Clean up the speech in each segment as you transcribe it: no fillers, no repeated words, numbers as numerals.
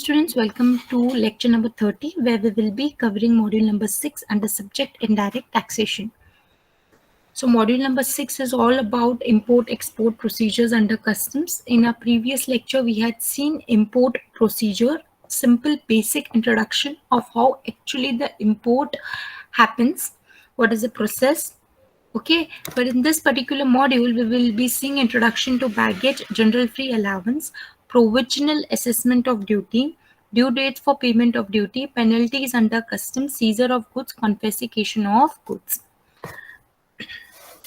students, welcome to lecture number 30 where we will be covering module number 6 under subject indirect taxation. So module number 6 is all about import-export procedures under customs. In our previous lecture, we had seen import procedure, simple basic introduction of how actually the import happens, what is the process. Okay, but in this particular module, we will be seeing introduction to baggage, general free allowance, provisional assessment of duty, due dates for payment of duty, penalties under customs, seizure of goods, confiscation of goods.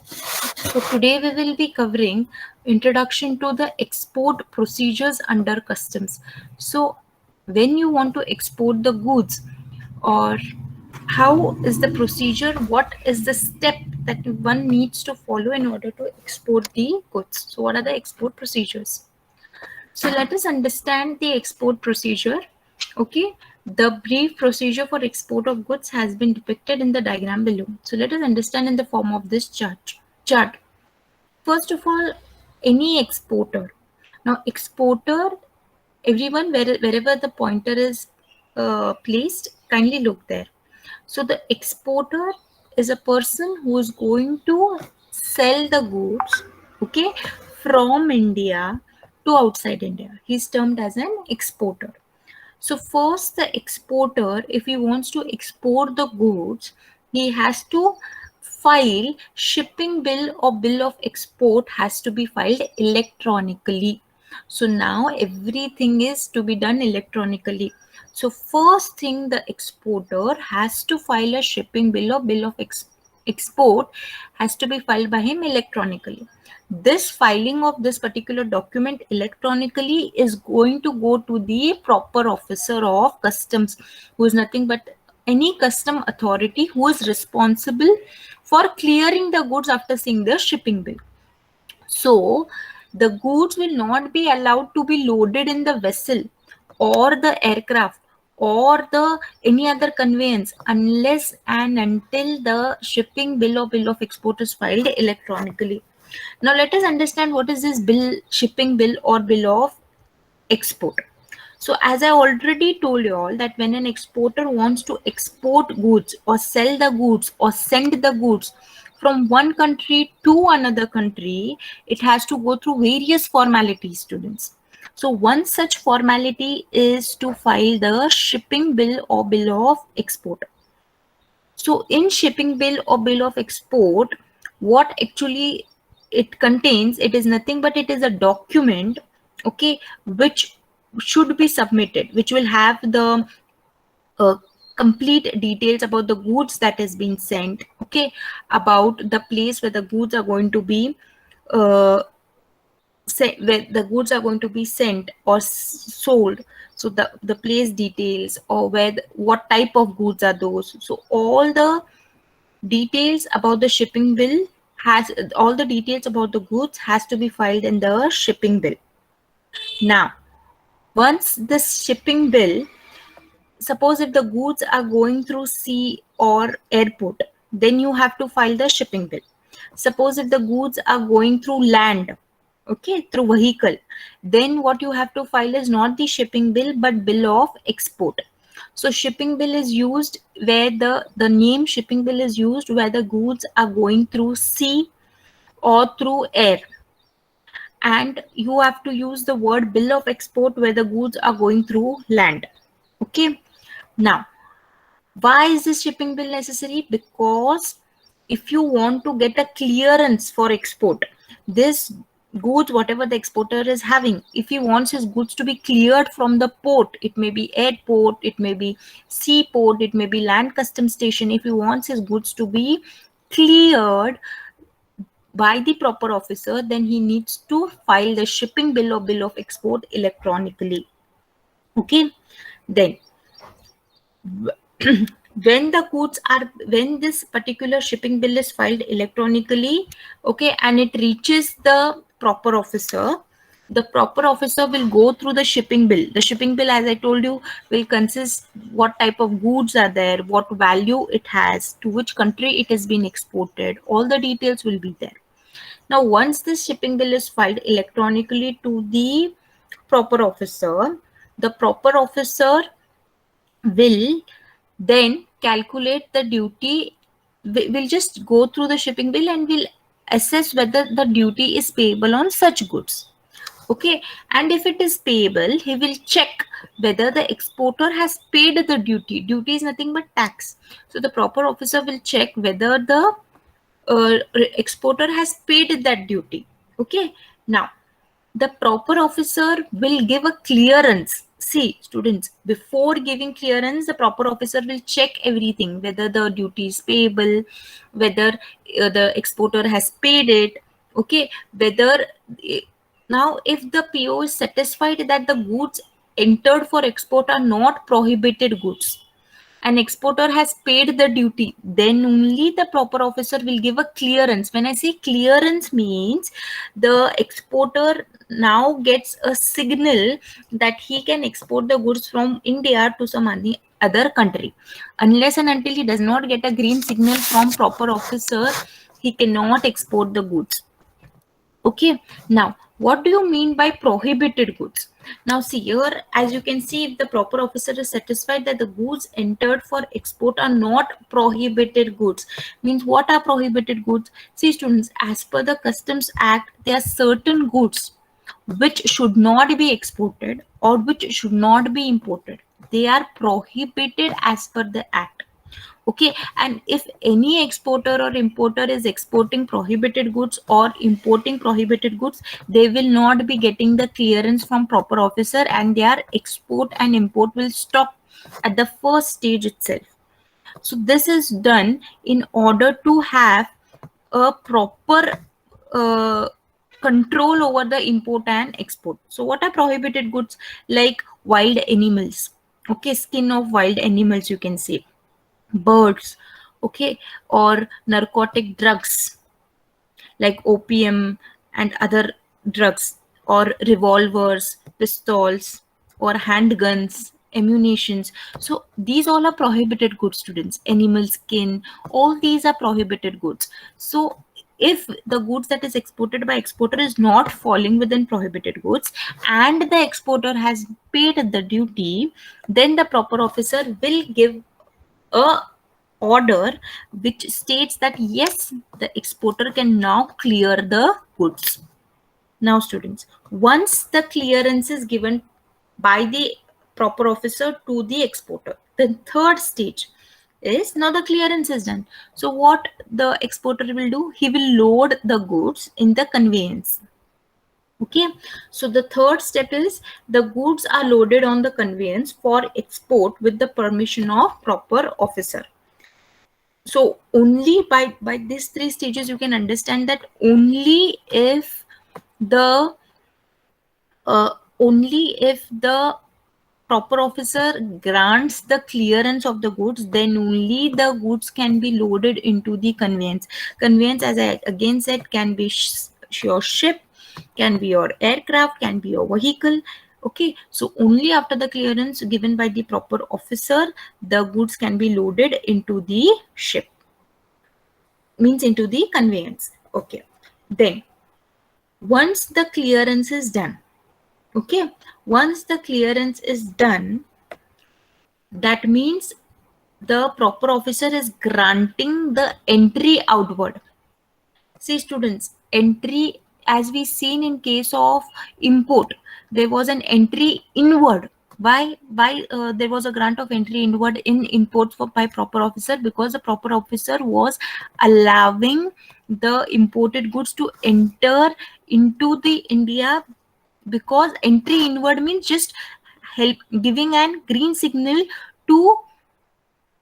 So today we will be covering introduction to the export procedures under customs. So when you want to export the goods, or how is the procedure, what is the step that one needs to follow in order to export the goods? So what are the export procedures? So let us understand the export procedure. Okay, the brief procedure for export of goods has been depicted in the diagram below. So let us understand in the form of this chart. First of all, any exporter. Now exporter, everyone, wherever the pointer is placed, kindly look there. So the exporter is a person who is going to sell the goods, okay, from India to outside India. He's termed as an exporter. So first, the exporter, if he wants to export the goods, he has to file shipping bill or bill of export has to be filed electronically. So now everything is to be done electronically. So first thing, the exporter has to file a shipping bill or bill of export has to be filed by him electronically. This filing of this particular document electronically is going to go to the proper officer of customs, who is nothing but any custom authority who is responsible for clearing the goods after seeing the shipping bill. So the goods will not be allowed to be loaded in the vessel or the aircraft or the any other conveyance unless and until the shipping bill or bill of export is filed electronically. Now let us understand what is this shipping bill or bill of export. So as I already told you all, that when an exporter wants to export goods or sell the goods or send the goods from one country to another country, it has to go through various formalities, students. So one such formality is to file the shipping bill or bill of export. So in shipping bill or bill of export, what actually it contains, it is nothing but it is a document, okay, which should be submitted, which will have the uh, complete details about the goods that has been sent, okay, about the place where the goods are going to be uh, where the goods are going to be sent or sold. So the place details, or what type of goods are those. So all the details about the shipping bill has, all the details about the goods has to be filed in the shipping bill. Now once this shipping bill, suppose if the goods are going through sea or airport, then you have to file the shipping bill. Suppose if the goods are going through land, okay, through vehicle, then what you have to file is not the shipping bill but bill of export. So shipping bill is used where the name shipping bill is used where the goods are going through sea or through air, and you have to use the word bill of export where the goods are going through land. Okay, now why is this shipping bill necessary? Because if you want to get a clearance for export, this goods, whatever the exporter is having, if he wants his goods to be cleared from the port, it may be airport, it may be seaport, it may be land custom station, if he wants his goods to be cleared by the proper officer, then he needs to file the shipping bill or bill of export electronically. Okay, then when this particular shipping bill is filed electronically, okay, and it reaches the proper officer, the proper officer will go through the shipping bill. The shipping bill, as I told you, will consist what type of goods are there, what value it has, to which country it has been exported, all the details will be there. Now once this shipping bill is filed electronically to the proper officer, The proper officer will then calculate the duty. We'll just go through the shipping bill and we'll assess whether the duty is payable on such goods. Okay, and if it is payable, he will check whether the exporter has paid the duty. Duty is nothing but tax. So the proper officer will check whether the exporter has paid that duty. Okay, now the proper officer will give a clearance. See, students, before giving clearance, the proper officer will check everything, whether the duty is payable, whether the exporter has paid it. Okay, whether now if the PO is satisfied that the goods entered for export are not prohibited goods, an exporter has paid the duty, then only the proper officer will give a clearance. When I say clearance means the exporter now gets a signal that he can export the goods from India to some other country. Unless and until he does not get a green signal from proper officer, he cannot export the goods. Okay, now what do you mean by prohibited goods? Now see here, as you can see, if the proper officer is satisfied that the goods entered for export are not prohibited goods, means what are prohibited goods? See students, as per the Customs Act, there are certain goods which should not be exported or which should not be imported. They are prohibited as per the act. Okay, and if any exporter or importer is exporting prohibited goods or importing prohibited goods, they will not be getting the clearance from proper officer, and their export and import will stop at the first stage itself. So this is done in order to have a proper control over the import and export. So what are prohibited goods? Like wild animals, okay, skin of wild animals, you can say, birds, okay, or narcotic drugs like opium and other drugs, or revolvers, pistols, or handguns, ammunitions. So these all are prohibited goods, students. Animal skin, all these are prohibited goods. So if the goods that is exported by exporter is not falling within prohibited goods and the exporter has paid the duty, then the proper officer will give a order which states that yes, the exporter can now clear the goods. Now students, once the clearance is given by the proper officer to the exporter, the third stage is, now the clearance is done. So what the exporter will do, he will load the goods in the conveyance. Okay, so the third step is the goods are loaded on the conveyance for export with the permission of proper officer. So only by these three stages you can understand that only if the proper officer grants the clearance of the goods, then only the goods can be loaded into the conveyance. Conveyance, as I again said, can be your ship, can be your aircraft, can be your vehicle. Okay, so only after the clearance given by the proper officer, the goods can be loaded into the ship, means into the conveyance. Okay, then once the clearance is done, okay, once the clearance is done, that means the proper officer is granting the entry outward. See students, entry, as we seen in case of import, there was an entry inward. Why there was a grant of entry inward in import by proper officer? Because the proper officer was allowing the imported goods to enter into the India, because entry inward means just help giving an green signal to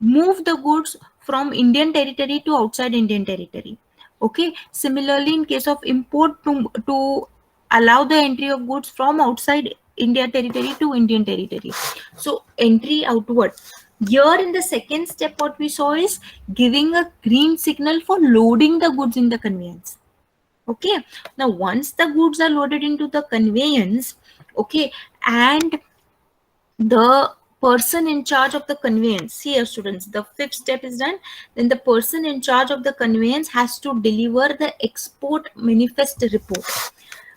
move the goods from Indian territory to outside Indian territory. Okay, similarly in case of import, to allow the entry of goods from outside India territory to Indian territory. So entry outward. Here in the second step, what we saw is giving a green signal for loading the goods in the conveyance. Okay, now once the goods are loaded into the conveyance, okay, and the person in charge of the conveyance, here students, the fifth step is done, then the person in charge of the conveyance has to deliver the export manifest report.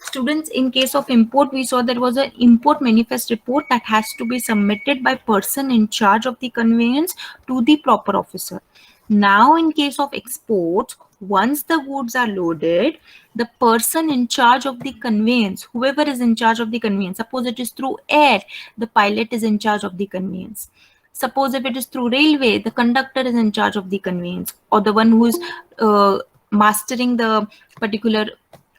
Students, in case of import, we saw there was an import manifest report that has to be submitted by person in charge of the conveyance to the proper officer. Now, in case of exports, once the goods are loaded, the person in charge of the conveyance, whoever is in charge of the conveyance, suppose it is through air, the pilot is in charge of the conveyance. Suppose if it is through railway, the conductor is in charge of the conveyance, or the one who is mastering the particular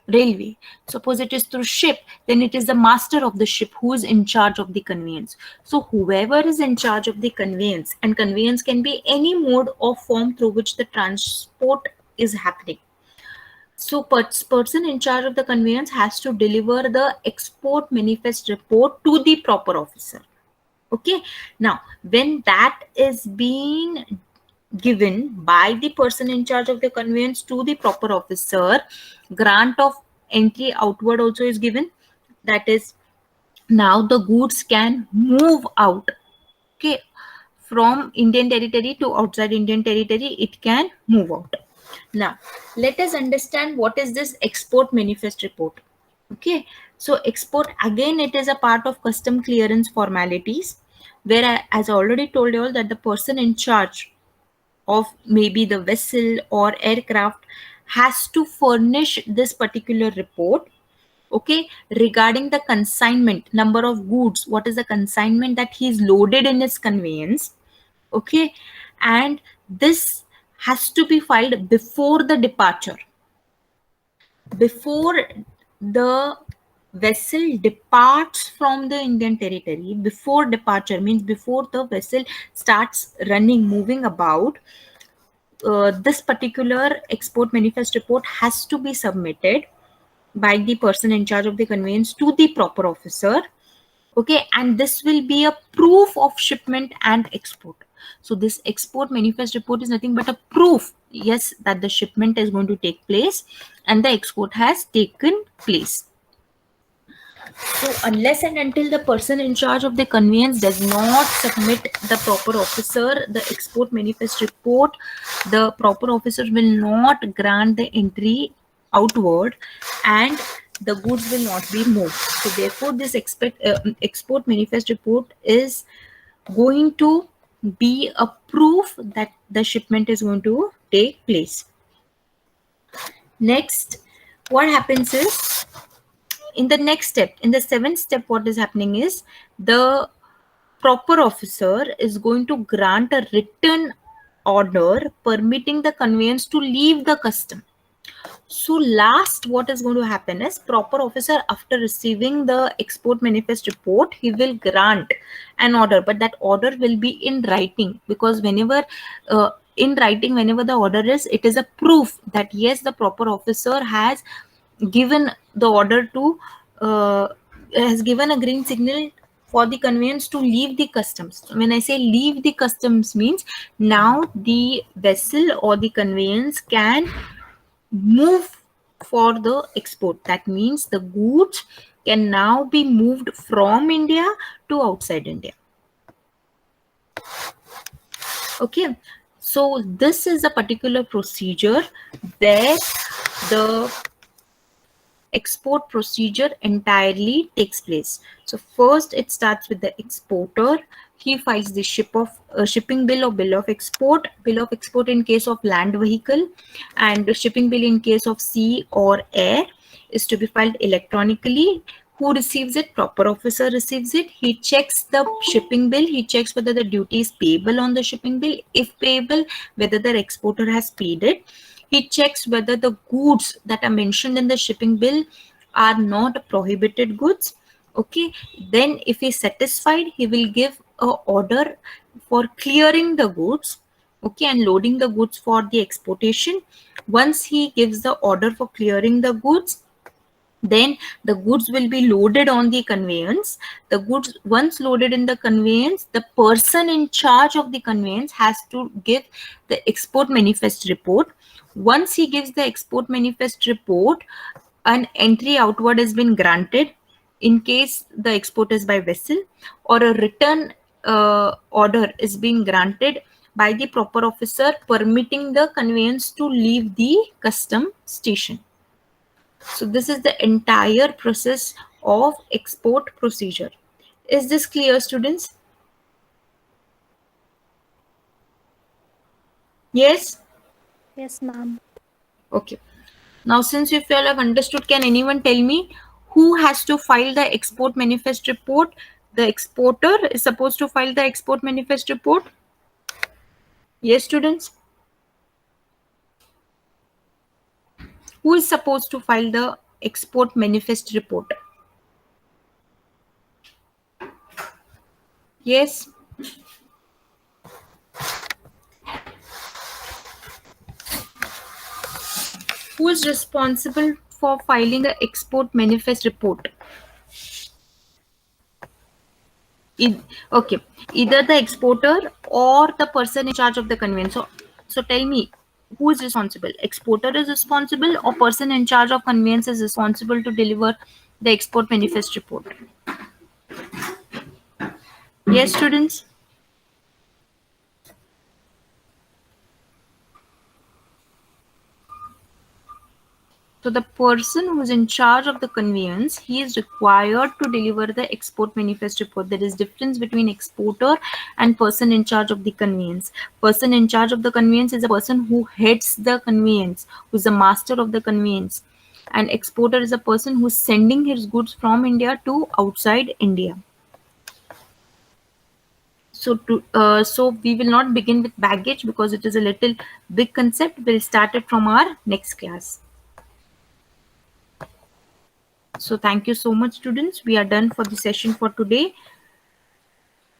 railway. Suppose it is through ship, then it is the master of the ship who is in charge of the conveyance. So whoever is in charge of the conveyance, and conveyance can be any mode or form through which the transport is happening. So person in charge of the conveyance has to deliver the export manifest report to the proper officer. Okay, now when that is being given by the person in charge of the conveyance to the proper officer, grant of entry outward also is given. That is, now the goods can move out. Okay, from Indian territory to outside Indian territory, it can move out. Now, let us understand what is this export manifest report. Okay, so export, again, it is a part of custom clearance formalities, where as I already told you all, that the person in charge of maybe the vessel or aircraft has to furnish this particular report, okay, regarding the consignment, number of goods, what is the consignment that he is loaded in his conveyance, okay, and this has to be filed before the departure, before the vessel departs from the Indian territory. Before departure means before the vessel starts running, moving about, this particular export manifest report has to be submitted by the person in charge of the conveyance to the proper officer. Okay, and this will be a proof of shipment and export. So this export manifest report is nothing but a proof, yes, that the shipment is going to take place and the export has taken place. So unless and until the person in charge of the conveyance does not submit the proper officer the export manifest report, the proper officer will not grant the entry outward and the goods will not be moved. So therefore this export manifest report is going to be a proof that the shipment is going to take place. Next, what happens is, in the next step, in the seventh step, what is happening is the proper officer is going to grant a written order permitting the conveyance to leave the custom. So last, what is going to happen is proper officer, after receiving the export manifest report, he will grant an order, but that order will be in writing, because whenever in writing, whenever the order is, it is a proof that yes, the proper officer has given the order to has given a green signal for the conveyance to leave the customs. When I say leave the customs means now the vessel or the conveyance can move for the export. That means the goods can now be moved from India to outside India. Okay, so this is a particular procedure where the export procedure entirely takes place. So first it starts with the exporter. He files the shipping bill or bill of export. Bill of export in case of land vehicle, and the shipping bill in case of sea or air is to be filed electronically. Who receives it? Proper officer receives it. He checks the shipping bill. He checks whether the duty is payable on the shipping bill. If payable, whether the exporter has paid it. He checks whether the goods that are mentioned in the shipping bill are not prohibited goods. Okay, then if he's satisfied, he will give a order for clearing the goods, okay, and loading the goods for the exportation. Once he gives the order for clearing the goods, then the goods will be loaded on the conveyance. The goods, once loaded in the conveyance, the person in charge of the conveyance has to give the export manifest report. Once he gives the export manifest report, an entry outward has been granted in case the export is by vessel, or a return order is being granted by the proper officer permitting the conveyance to leave the custom station. So this is the entire process of export procedure. Is this clear, students? Yes? Yes, ma'am. Okay. Now, since you all have understood, can anyone tell me who has to file the export manifest report? The exporter is supposed to file the export manifest report. Yes, students? Who is supposed to file the export manifest report? Yes? Who is responsible for filing the export manifest report? Okay, either the exporter or the person in charge of the conveyance. So tell me, who is responsible? Exporter is responsible, or person in charge of conveyance is responsible to deliver the export manifest report? Yes, students. So the person who is in charge of the conveyance, he is required to deliver the export manifest report. There is difference between exporter and person in charge of the conveyance. Person in charge of the conveyance is a person who heads the conveyance, who is the master of the conveyance. And exporter is a person who is sending his goods from India to outside India. So we will not begin with baggage because it is a little big concept. We'll start it from our next class. So thank you so much, students. We are done for the session for today.